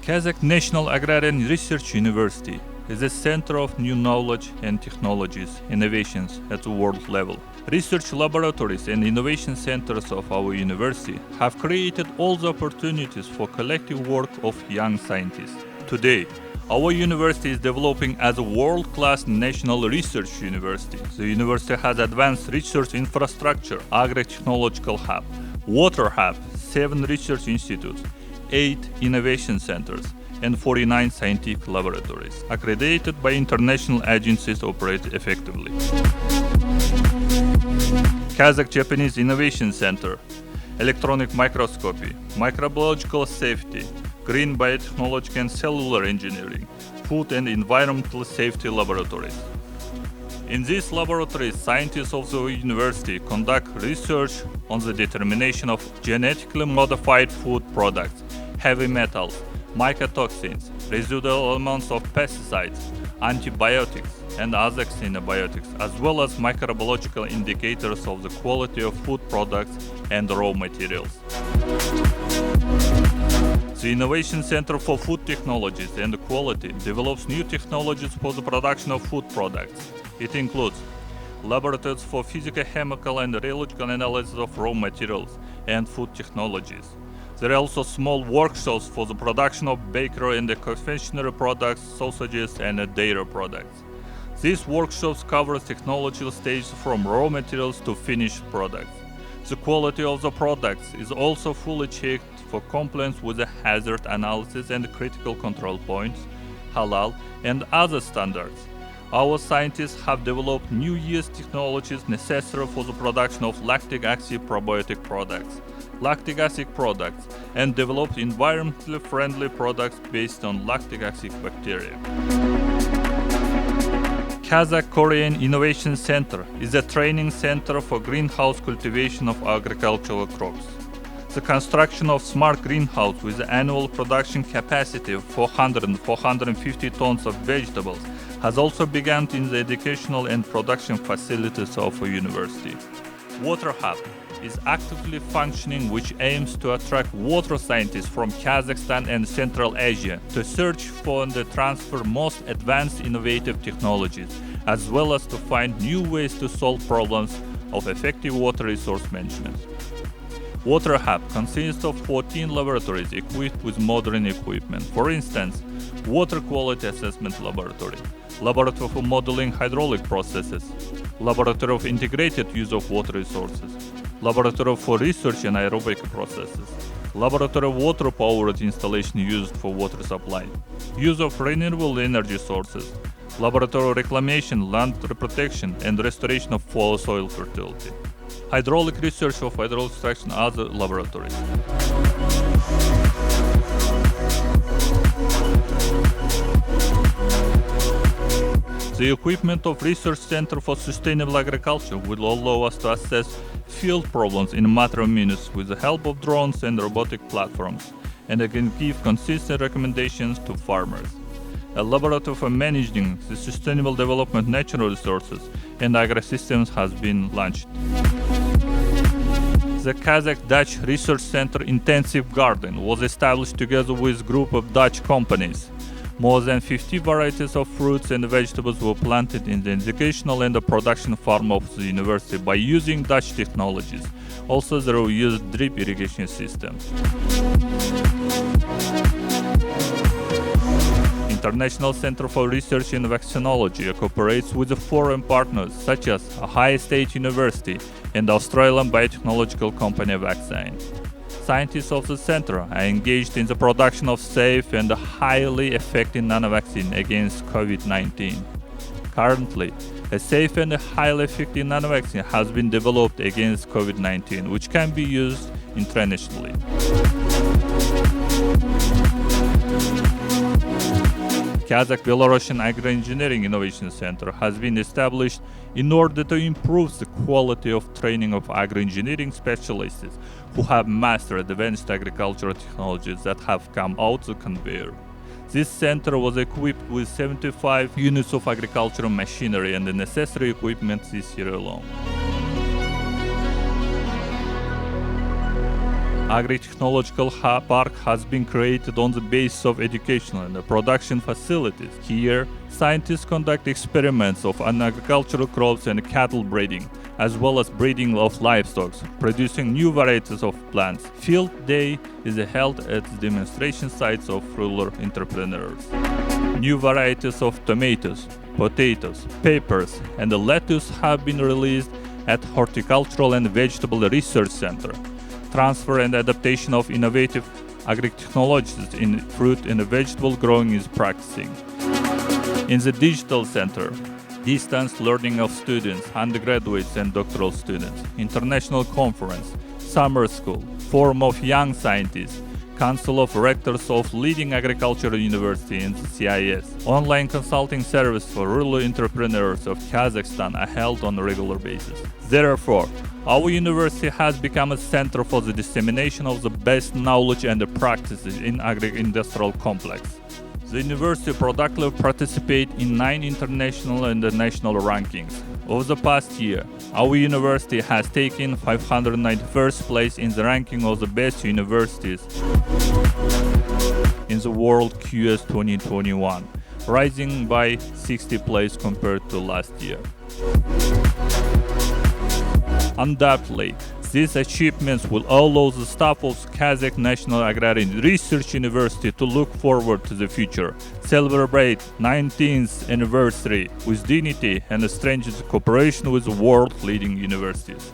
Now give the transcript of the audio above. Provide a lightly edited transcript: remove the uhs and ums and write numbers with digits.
Kazakh National Agrarian Research University is a center of new knowledge and technologies, innovations at the world level. Research laboratories and innovation centers of our university have created all the opportunities for collective work of young scientists. Today, our university is developing as a world-class national research university. The university has advanced research infrastructure, agri-technological hub, water hub, 7 research institutes, 8 innovation centers, and 49 scientific laboratories, accredited by international agencies operate effectively. Kazakh-Japanese Innovation Center, electronic microscopy, microbiological safety, green biotechnology and cellular engineering, food and environmental safety laboratories. In these laboratories, scientists of the university conduct research on the determination of genetically modified food products, heavy metals, mycotoxins, residual elements of pesticides, antibiotics, and other xenobiotics, as well as microbiological indicators of the quality of food products and raw materials. The Innovation Center for Food Technologies and Quality develops new technologies for the production of food products. It includes laboratories for physical, chemical, and rheological analysis of raw materials and food technologies. There are also small workshops for the production of bakery and confectionery products, sausages, and dairy products. These workshops cover technological stages from raw materials to finished products. The quality of the products is also fully checked for compliance with the hazard analysis and critical control points, halal, and other standards. Our scientists have developed new yeast technologies necessary for the production of lactic acid probiotic products, lactic acid products, and developed environmentally friendly products based on lactic acid bacteria. Kazakh Korean Innovation Center is a training center for greenhouse cultivation of agricultural crops. The construction of smart greenhouse with annual production capacity of 400 and 450 tons of vegetables has also begun in the educational and production facilities of a university. Water Hub is actively functioning, which aims to attract water scientists from Kazakhstan and Central Asia to search for and transfer most advanced innovative technologies, as well as to find new ways to solve problems of effective water resource management. Water Hub consists of 14 laboratories equipped with modern equipment. For instance, Water Quality Assessment Laboratory, Laboratory for Modeling Hydraulic Processes, Laboratory of Integrated Use of Water Resources, Laboratory for Research in Aerobic Processes, Laboratory of Water-Powered Installation used for water supply, Use of Renewable Energy Sources, Laboratory of Reclamation, Land Protection and Restoration of Soil Fertility, Hydraulic Research of Hydraulic Extraction and other laboratories. The equipment of Research Center for Sustainable Agriculture will allow us to assess field problems in a matter of minutes with the help of drones and robotic platforms, and can give consistent recommendations to farmers. A laboratory for managing the sustainable development of natural resources and agri-systems has been launched. The Kazakh-Dutch Research Center Intensive Garden was established together with a group of Dutch companies. More than 50 varieties of fruits and vegetables were planted in the educational and the production farm of the university by using Dutch technologies. Also, there were used drip irrigation systems. International Center for Research in Vaccinology cooperates with foreign partners such as Ohio State University and Australian biotechnological company Vaccine. Scientists of the center are engaged in the production of safe and highly effective nanovaccine against COVID-19. Currently, a safe and highly effective nanovaccine has been developed against COVID-19, which can be used internationally. Kazakh-Belarusian Agri-Engineering Innovation Center has been established in order to improve the quality of training of agri-engineering specialists who have mastered advanced agricultural technologies that have come out the conveyor. This center was equipped with 75 units of agricultural machinery and the necessary equipment this year alone. agri-technological park has been created on the basis of educational and production facilities. Here, scientists conduct experiments of agricultural crops and cattle breeding, as well as breeding of livestock, producing new varieties of plants. Field Day is held at the demonstration sites of rural entrepreneurs. New varieties of tomatoes, potatoes, peppers, and lettuce have been released at Horticultural and Vegetable Research Center. Transfer and adaptation of innovative agri-technologies in fruit and vegetable growing is practicing. In the Digital Center, distance learning of students, undergraduates and doctoral students, international conference, summer school, forum of young scientists, Council of Rectors of leading agricultural university in the CIS, online consulting service for rural entrepreneurs of Kazakhstan are held on a regular basis. Therefore, our university has become a center for the dissemination of the best knowledge and practices in agri-industrial complex. The university productively participates in 9 international and national rankings. Over the past year, our university has taken 591st place in the ranking of the best universities in the World QS 2021, rising by 60 place compared to last year. Undoubtedly, these achievements will allow the staff of Kazakh National Agrarian Research University to look forward to the future, celebrate 19th anniversary with dignity and strengthen cooperation with world-leading universities.